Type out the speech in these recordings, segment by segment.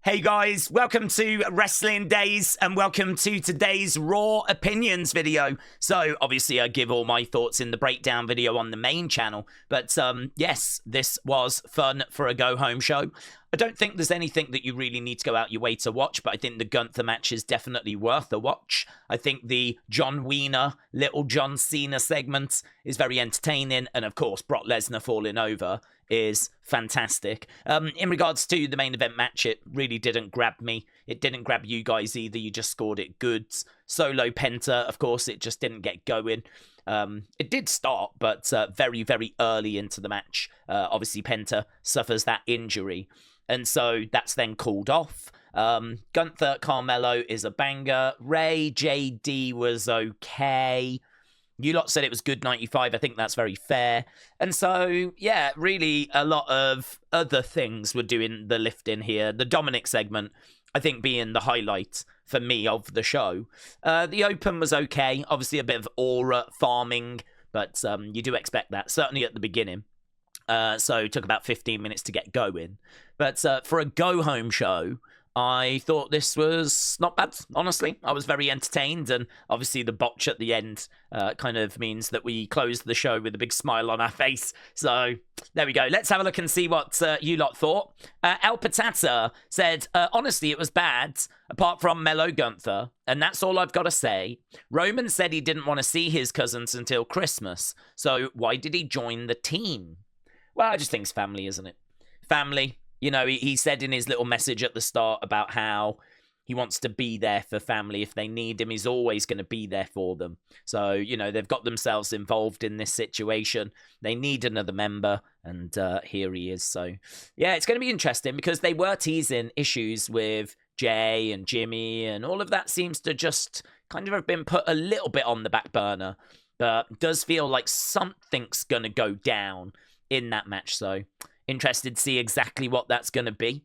Hey guys, welcome to Wrestling Daze and welcome to today's Raw Opinions video. So obviously I give all my thoughts in the breakdown video on the main channel, but yes, this was fun for a go-home show. I don't think there's anything that you really need to go out your way to watch, but I think the Gunther match is definitely worth a watch. I think the John Wiener, little John Cena segment is very entertaining, and of course Brock Lesnar falling over is fantastic. In regards to the main event match, it really didn't grab me. It didn't grab you guys either. You just scored it good. Solo Penta, of course, it just didn't get going. It did start, but very, very early into the match. Obviously, Penta suffers that injury, and so that's then called off. Gunther, Carmelo is a banger. Rey, JD was okay. You lot said it was good 95. I think that's very fair. And so, yeah, really a lot of other things were doing the lifting here. The Dominik segment, I think, being the highlight for me of the show. The Open was okay. Obviously a bit of aura farming, but you do expect that, certainly at the beginning. So it took about 15 minutes to get going. But for a go-home show, I thought this was not bad, honestly. I was very entertained, and obviously the botch at the end kind of means that we closed the show with a big smile on our face. So there we go. Let's have a look and see what you lot thought. El Patata said, honestly, it was bad, apart from Mellow Gunther, and that's all I've got to say. Roman said he didn't want to see his cousins until Christmas, so why did he join the team? Well, I just think it's family, isn't it? Family. You know, he said in his little message at the start about how he wants to be there for family. If they need him, he's always going to be there for them. So, you know, they've got themselves involved in this situation. They need another member, and here he is. So, yeah, it's going to be interesting because they were teasing issues with Jay and Jimmy, and all of that seems to just kind of have been put a little bit on the back burner. But it does feel like something's going to go down in that match, so interested to see exactly what that's going to be.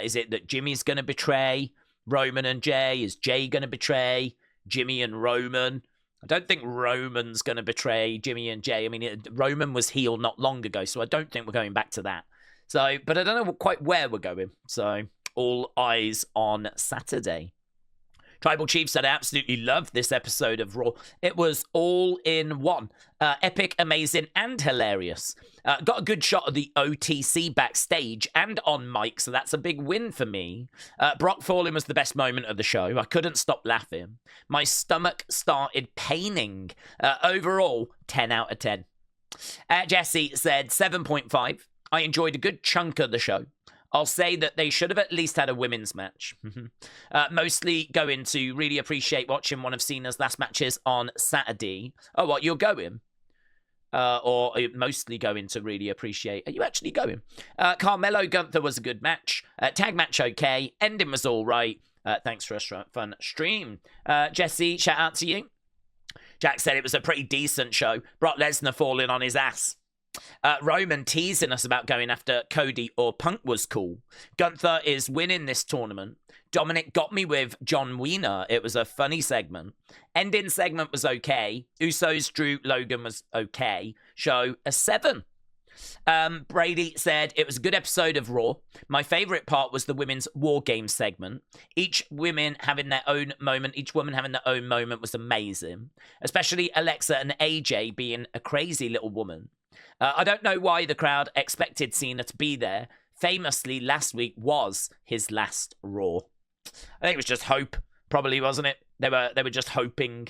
Is it that Jimmy's going to betray Roman and Jay? Is Jay going to betray Jimmy and Roman? I don't think Roman's going to betray Jimmy and Jay. I mean, Roman was heel not long ago, so I don't think we're going back to that. So, but I don't know quite where we're going. So, all eyes on Saturday. Tribal Chief said, I absolutely loved this episode of Raw. It was all in one. Epic, amazing, and hilarious. Got a good shot of the OTC backstage and on mic, so that's a big win for me. Brock falling was the best moment of the show. I couldn't stop laughing. My stomach started paining. Overall, 10 out of 10. Jesse said 7.5. I enjoyed a good chunk of the show. I'll say that they should have at least had a women's match. Mostly going to really appreciate watching one of Cena's last matches on Saturday. Oh, what, you're going? Or are you mostly going to really appreciate? Are you actually going? Carmelo Gunther was a good match. Tag match okay. Ending was all right. Thanks for a fun stream. Jesse, shout out to you. Jack said it was a pretty decent show. Brock Lesnar falling on his ass. Roman teasing us about going after Cody or Punk was cool. Gunther is winning this tournament. Dominik got me with John Wiener. It was a funny segment. Ending segment was okay. Usos, Drew, Logan was okay. Show a 7. Brady said it was a good episode of Raw. My favorite part was the women's war game segment. Each woman having their own moment was amazing. Especially Alexa and AJ being a crazy little woman. I don't know why the crowd expected Cena to be there. Famously, last week was his last Raw. I think it was just hope, probably, wasn't it? They were just hoping.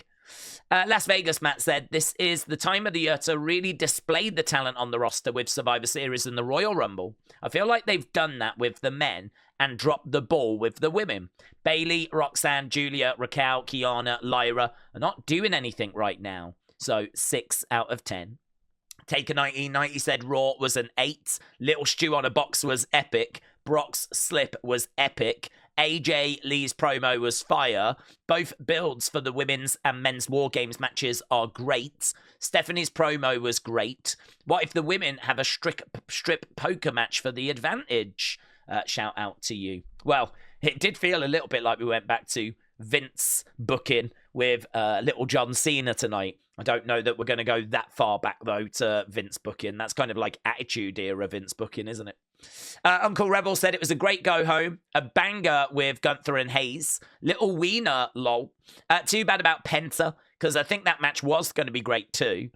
Las Vegas Matt said, this is the time of the year to really display the talent on the roster with Survivor Series and the Royal Rumble. I feel like they've done that with the men and dropped the ball with the women. Bayley, Roxanne, Julia, Raquel, Kiana, Lyra are not doing anything right now. So 6 out of 10. Taker 1990 said Raw was an 8. Little Stew on a Box was epic. Brock's slip was epic. AJ Lee's promo was fire. Both builds for the women's and men's War Games matches are great. Stephanie's promo was great. What if the women have a strip poker match for the advantage? Shout out to you. Well, it did feel a little bit like we went back to Vince booking with little John Cena tonight. I don't know that we're going to go that far back, though, to Vince booking. That's kind of like Attitude Era Vince booking, isn't it? Uncle Rebel said it was a great go home. A banger with Gunther and Hayes. Little wiener, lol. Too bad about Penta, because I think that match was going to be great too.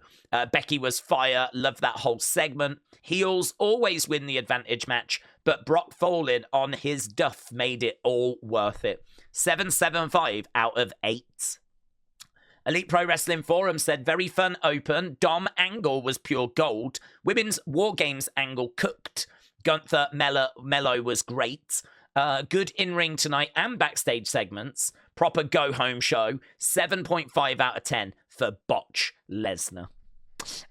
Becky was fire. Loved that whole segment. Heels always win the advantage match, but Brock falling on his duff made it all worth it. 7.75 out of 8. Elite Pro Wrestling Forum said, very fun open. Dom angle was pure gold. Women's War Games angle cooked. Gunther Mello was great. Good in-ring tonight and backstage segments. Proper go-home show. 7.5 out of 10 for Botch Lesnar.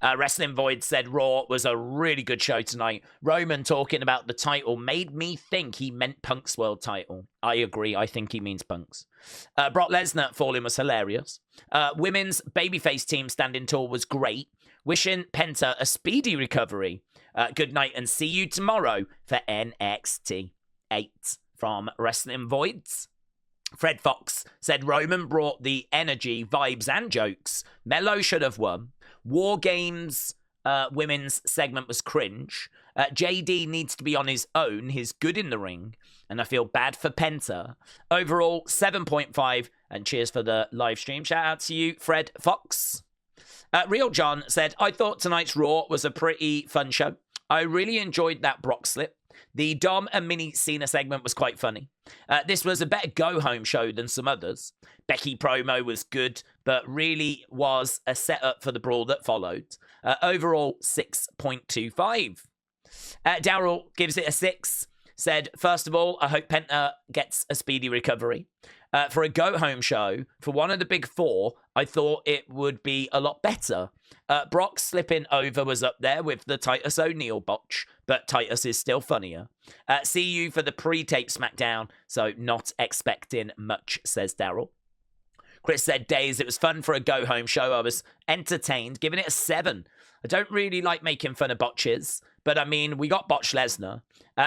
Wrestling Void said Raw was a really good show tonight. Roman talking about the title made me think he meant Punk's world title. I agree. I think he means Punk's. Brock Lesnar falling was hilarious. Women's babyface team standing tall was great. Wishing Penta a speedy recovery. Good night and see you tomorrow for NXT 8 from Wrestling Voids. Fred Fox said Roman brought the energy, vibes, and jokes. Mello should have won. War Games women's segment was cringe. JD needs to be on his own. He's good in the ring. And I feel bad for Penta. Overall, 7.5. And cheers for the live stream. Shout out to you, Fred Fox. Real John said, I thought tonight's Raw was a pretty fun show. I really enjoyed that Brock slip. The Dom and Mini Cena segment was quite funny. This was a better go-home show than some others. Becky promo was good, but really was a setup for the brawl that followed. Overall, 6.25. Daryl gives it a 6. Said, first of all, I hope Penta gets a speedy recovery. For a go-home show, for one of the big four, I thought it would be a lot better. Brock slipping over was up there with the Titus O'Neil botch, but Titus is still funnier. See you for the pre-tape SmackDown, so not expecting much, says Daryl. Chris said, Daze, it was fun for a go-home show. I was entertained, giving it a 7. I don't really like making fun of botches, but I mean, we got Botch Lesnar.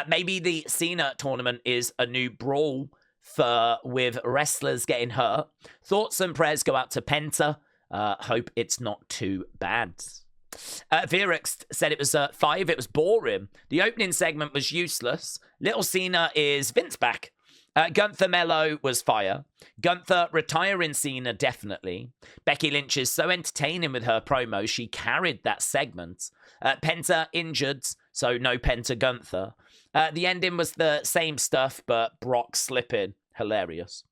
Maybe the Cena tournament is a new brawl with wrestlers getting hurt. Thoughts and prayers go out to Penta. Hope it's not too bad. Virix said it was 5. It was boring. The opening segment was useless. Little Cena is Vince back. Gunther Mello was fire. Gunther retiring Cena, definitely. Becky Lynch is so entertaining with her promo. She carried that segment. Penta injured, so no Penta Gunther. The ending was the same stuff, but Brock slipping. Hilarious.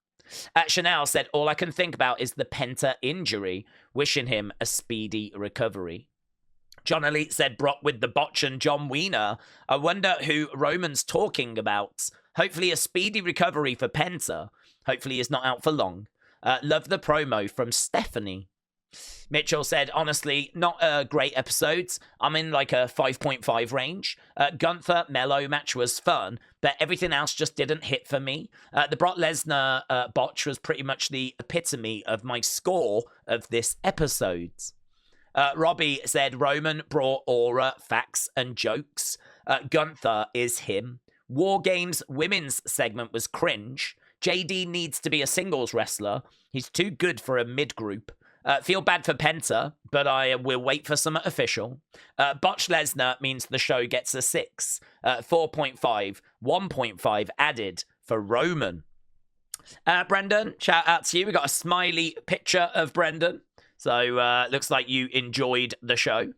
Chanel said, all I can think about is the Penta injury. Wishing him a speedy recovery. John Elite said, Brock with the botch and John Wiener. I wonder who Roman's talking about. Hopefully a speedy recovery for Penta. Hopefully he's not out for long. Love the promo from Stephanie. Mitchell said, honestly, not a great episode. I'm in like a 5.5 range. Gunther Mello match was fun, but everything else just didn't hit for me. The Brock Lesnar botch was pretty much the epitome of my score of this episode. Robbie said, Roman brought aura, facts, and jokes. Gunther is him. War Games women's segment was cringe. JD needs to be a singles wrestler. He's too good for a mid-group. Feel bad for Penta, but I will wait for some official. Botch Lesnar means the show gets a 6. 4.5. 1.5 added for Roman. Brendan, shout out to you. We got a smiley picture of Brendan. So looks like you enjoyed the show.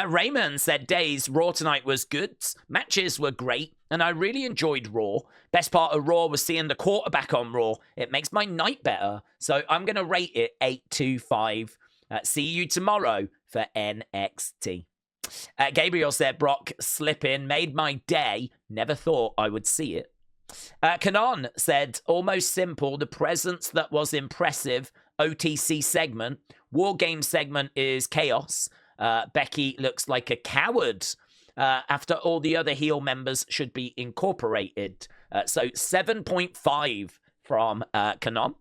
Raymond said, Daze, Raw tonight was good. Matches were great, and I really enjoyed Raw. Best part of Raw was seeing the quarterback on Raw. It makes my night better. So I'm going to rate it 8.25. See you tomorrow for NXT. Gabriel said, Brock slipping made my day. Never thought I would see it. Kanon said, almost simple. The presence that was impressive. OTC segment. War Game segment is chaos. Becky looks like a coward. After all the other heel members should be incorporated. So 7.5 from Kanon.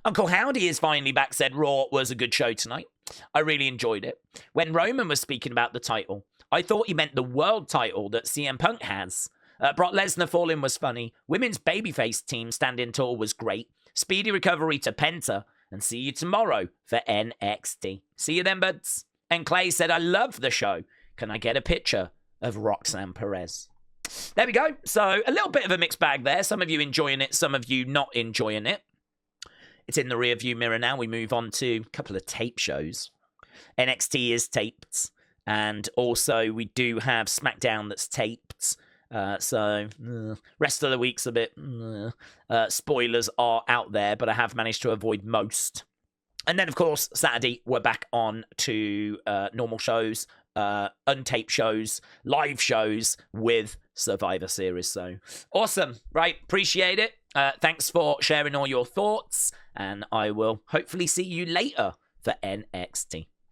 Uncle Howdy is finally back, said Raw was a good show tonight. I really enjoyed it. When Roman was speaking about the title, I thought he meant the world title that CM Punk has. Brock Lesnar falling was funny. Women's babyface team standing tall was great. Speedy recovery to Penta. And see you tomorrow for NXT. See you then, buds. And Clay said, I love the show. Can I get a picture of Roxanne Perez? there we go. So a little bit of a mixed bag there. Some of you enjoying it, some of you not enjoying it. It's in the rearview mirror now. We move on to a couple of tape shows. NXT is taped. And also we do have SmackDown that's taped. Rest of the week's a bit... spoilers are out there, but I have managed to avoid most. And then, of course, Saturday, we're back on to normal shows, untaped shows, live shows with Survivor Series. So, awesome. Right, appreciate it. Thanks for sharing all your thoughts. And I will hopefully see you later for NXT.